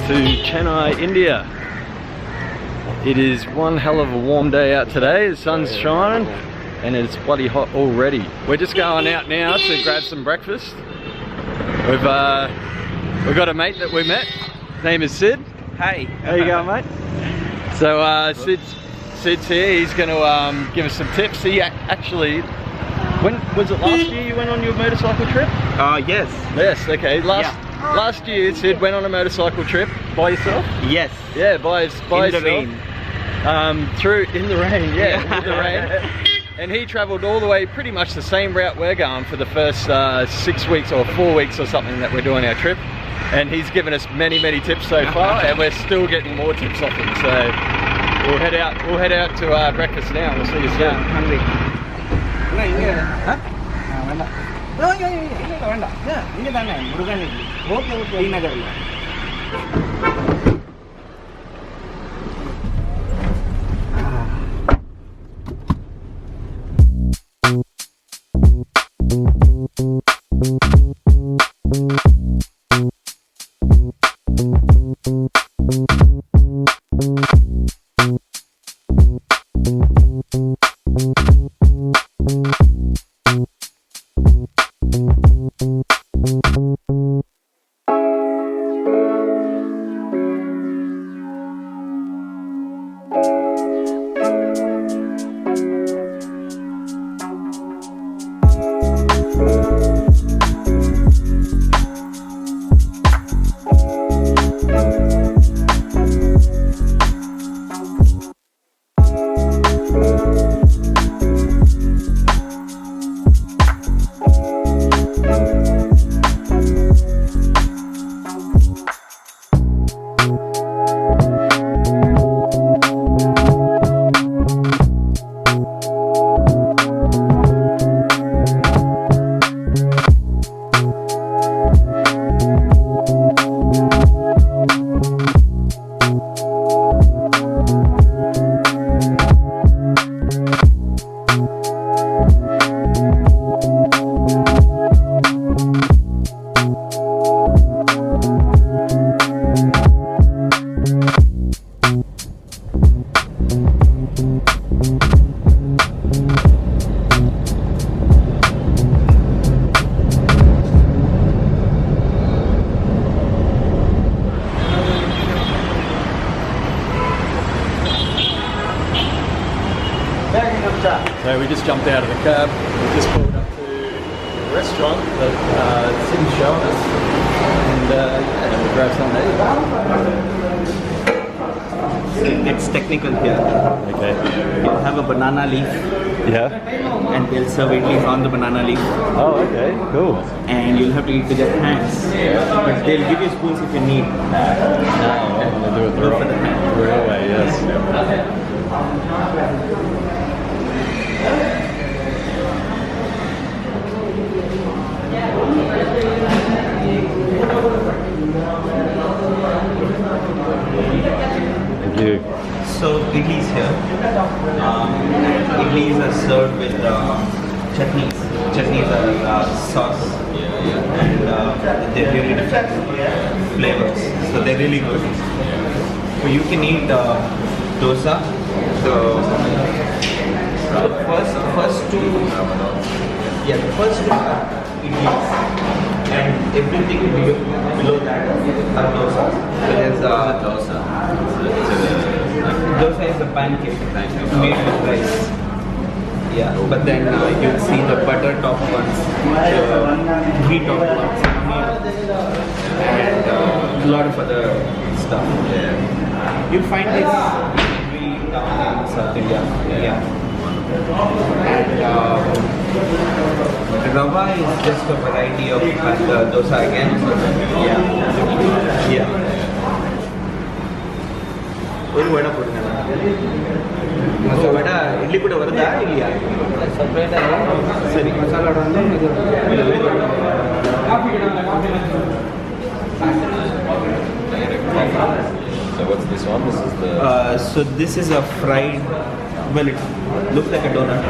to Chennai, India. It is one hell of a warm day out today. The sun's shining and it's bloody hot already. We're just going out now to grab some breakfast. We've got a mate that we met. His name is Sid. Hey. How you going, mate? So Sid's here. He's going to give us some tips. He actually, when was it last year you went on your motorcycle trip? Yes. Yes. Okay. Last year, Sid went on a motorcycle trip by yourself? Yes. Yeah, by yourself. In the rain. In the rain, yeah, in the rain. And he travelled all the way, pretty much the same route we're going for the first 6 weeks or 4 weeks or something that we're doing our trip. And he's given us many tips so far, and we're still getting more tips off him. So we'll head out to breakfast now. We'll see you soon. Yeah, hungry. So we just jumped out of the cab, we just pulled up to the restaurant that Sid's showing us, and yeah, we'll grab something. It's technical here. Okay. You have a banana leaf. Yeah. And they'll serve idlis on the banana leaf. Oh, okay, cool. And you'll have to eat with your hands. But they'll give you spoons if you need. No, I'm going to do it the real way, yes. Thank you. So idlis here. Idlis are served with chutneys. Chutneys are sauce, and they're really different flavors. So they're really good. So you can eat dosa. The first two are idlis, and everything below that are dosa. There's dosa. Dosa is a pancake made with rice. Yeah, but then you'll see the butter top ones, the ghee top ones, and a lot of other stuff. Yeah. You'll find this in every town in South India. Yeah. And rava is just a variety of dosa again. Yeah. ஒரு வடை போடுங்க. மசாலா வடை இட்லி கூட வருதா இல்லையா? செப்பரேட்டா சரி மசாலா வடை வந்து So what's this one? This is the so this is a fried, well it looks like a donut.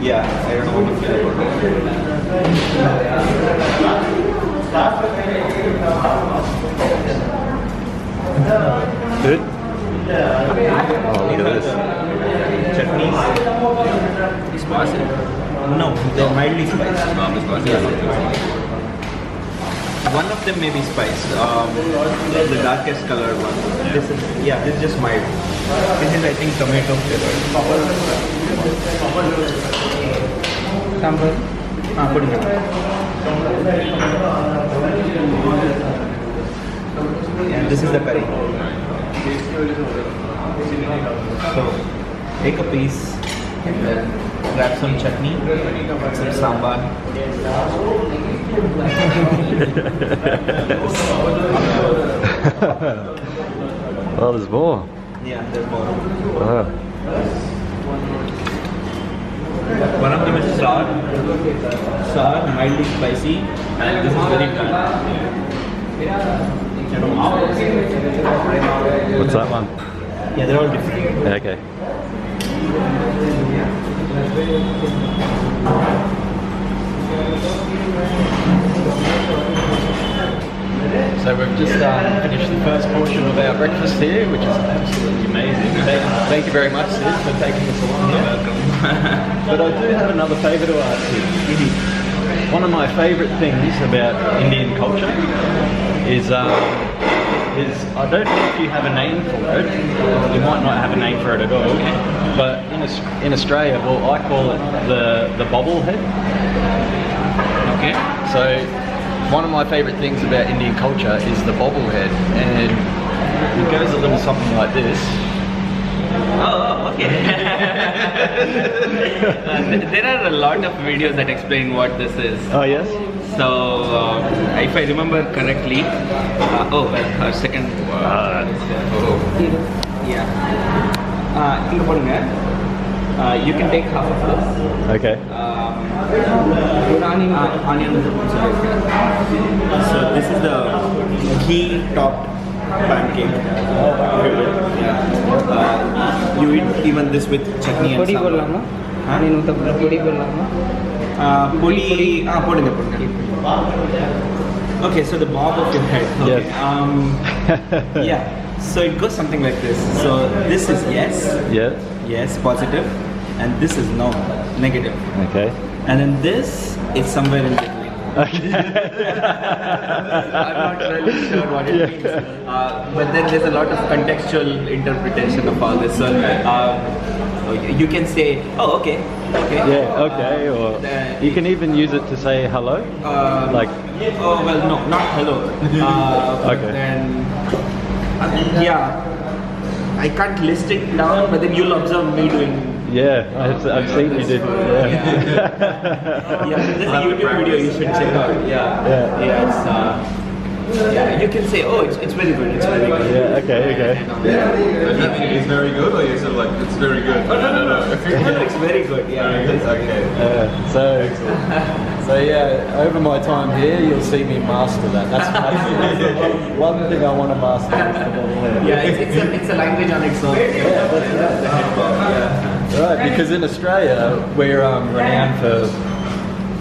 Yeah, I don't know what to feel about it. Good? Oh, look at this. Chutneys. Spicy? No, they're mildly spiced. One of them may be spiced. The darkest colored one. This is this is just mild. This is I think tomato flavored. Sambar. Put it. And this is the curry. So take a piece, grab some chutney, some sambar. Oh, there's more. Yeah, there's more. Oh. One of them is sour, mildly spicy, and this is very dry. What's that one? Yeah, they're all different. Okay. So we've just finished the first portion of our breakfast here, which is absolutely amazing. Thank you very much, Sid, for taking us along here. But I do have another favour to ask you. One of my favourite things about Indian culture is I don't know if you have a name for it. You might not have a name for it at all. But in Australia, well, I call it the bobblehead. Okay. So one of my favourite things about Indian culture is the bobblehead, and it goes a little something like this. Oh, okay. There are a lot of videos that explain what this is. Oh yes? So, if I remember correctly, her second. You can take half of this. Okay. Onion. So this is the ghee topped pancake. You eat even this with chutney and sambar. Okay, so the bob of your head. Okay. Yes. Yeah. So it goes something like this. So this is yes. Yes. Yes, positive, and this is no, negative. Okay. And then this is somewhere in between. Okay. I'm not really sure what it means. But then there's a lot of contextual interpretation of all this. So you can say, oh, okay. Yeah, okay, or you can even use it to say hello. Like. Oh well, no, not hello. Okay. Then I can't list it down, but then you'll observe me doing. Yeah, I've seen you did. Yeah. There's a YouTube video you should check out. You can say, oh, it's very good. It's very good. Yeah. Okay. Does that mean it's very good, or you sort of like it's very good? No. It's very good. Yeah. Okay. So yeah, over my time here, you'll see me master that. That's one thing I want to master. Is the bobblehead. Yeah, it's a language on its own. Yeah, that's right. Right, because in Australia we're renowned for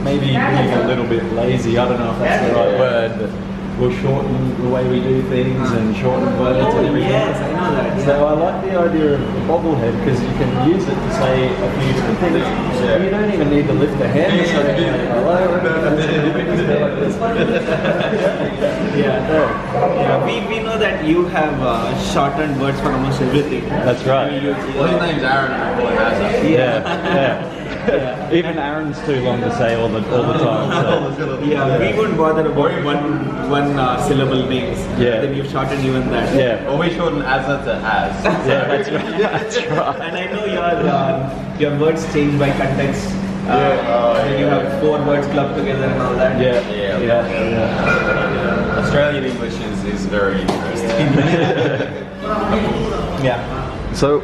maybe being a little bit lazy. I don't know if that's the right word, but we'll shorten the way we do things and shorten words and everything. Yes, I know that. So I like the idea of the bobblehead because you can use it to say a few different things. You don't even need to lift a hand to say hello. We know that you have shortened words for almost everything. That's right. Well, his name's Aaron. And everyone has it. Yeah. Even Aaron's too long to say all the time. So. We wouldn't bother about one syllable names. Yeah. Then you've shortened even that. Yeah. Or we shorten Azza to Az. Yeah, that's right. That's right. And I know your words change by context. Then you have 4 words clubbed together and all that. Yeah. Australian English is very interesting. So,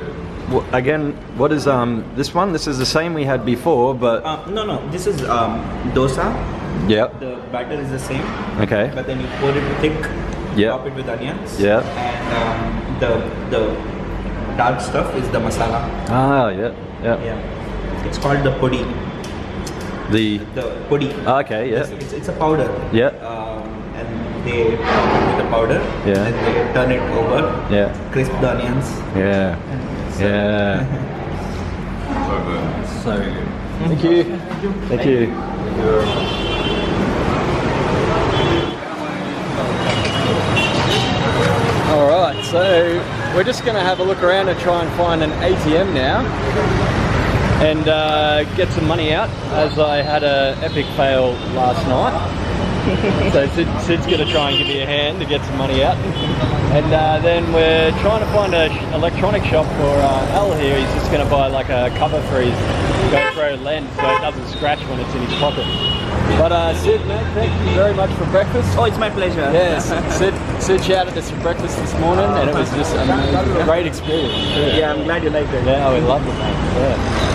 again, what is this one? This is the same we had before, but No. This is dosa. Yep. The batter is the same. Okay. But then you pour it thick. Yep. Top it with onions. Yep. And the dark stuff is the masala. Ah, yeah. It's called the podi. The Podi. okay, yeah. It's a powder. Yeah. they top it with the powder. Yeah. Then they turn it over. Yeah. Crisp the onions. Yeah. Yeah. So Thank you. Thank you. Alright, so we're just going to have a look around and try and find an ATM now and get some money out, as I had an epic fail last night. So Sid's going to try and give me a hand to get some money out. And then we're trying to find an electronic shop for Al here. He's just going to buy like a cover for his GoPro lens so it doesn't scratch when it's in his pocket. But Sid, mate, thank you very much for breakfast. Oh, it's my pleasure. Yes, Sid shouted us for breakfast this morning and it was just a great experience. Yeah, I'm glad you liked it. Yeah, we loved it, mate. Yeah.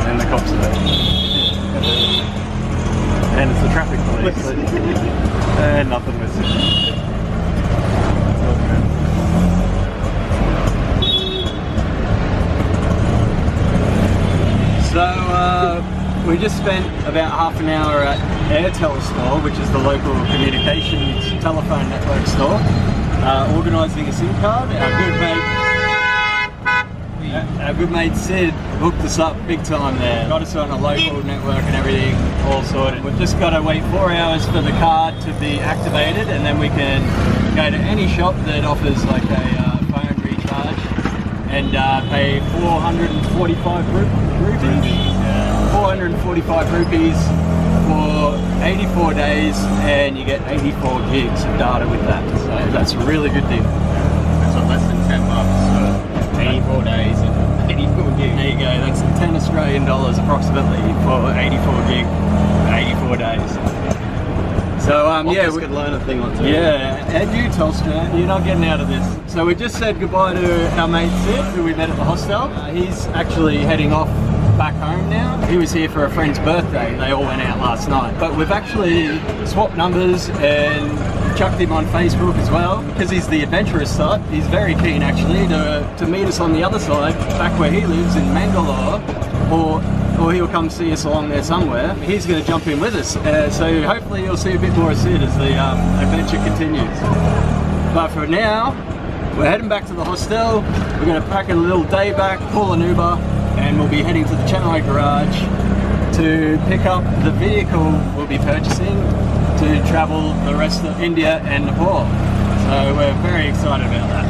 And the cops are there. And it's the traffic police. And nothing was. So we just spent about half an hour at Airtel store, which is the local communications telephone network store, organising a SIM card. Our good mate Sid hooked us up big time there. Got us on a local network and everything all sorted. We've just got to wait 4 hours for the card to be activated and then we can go to any shop that offers like a phone recharge and pay 445 rupees. 445 rupees for 84 days and you get 84 gigs of data with that. So that's a really good deal. So less than $10 for 84 days and 84 gigs. There you go, that's 10 Australian dollars approximately for 84 gig, 84 days. So yeah, we could learn a thing or two. Yeah, and you Telstra, you're not getting out of this. So we just said goodbye to our mate Sid, who we met at the hostel. He's actually heading off back home now. He was here for a friend's birthday. They all went out last night. But we've actually swapped numbers and chucked him on Facebook as well because he's the adventurous type. He's very keen actually to meet us on the other side, back where he lives in Mangalore, or he'll come see us along there somewhere. He's going to jump in with us. So hopefully you'll see a bit more of Sid as the adventure continues. But for now, we're heading back to the hostel. We're going to pack a little day back, call an Uber, and we'll be heading to the Chennai garage to pick up the vehicle we'll be purchasing to travel the rest of India and Nepal. So we're very excited about that.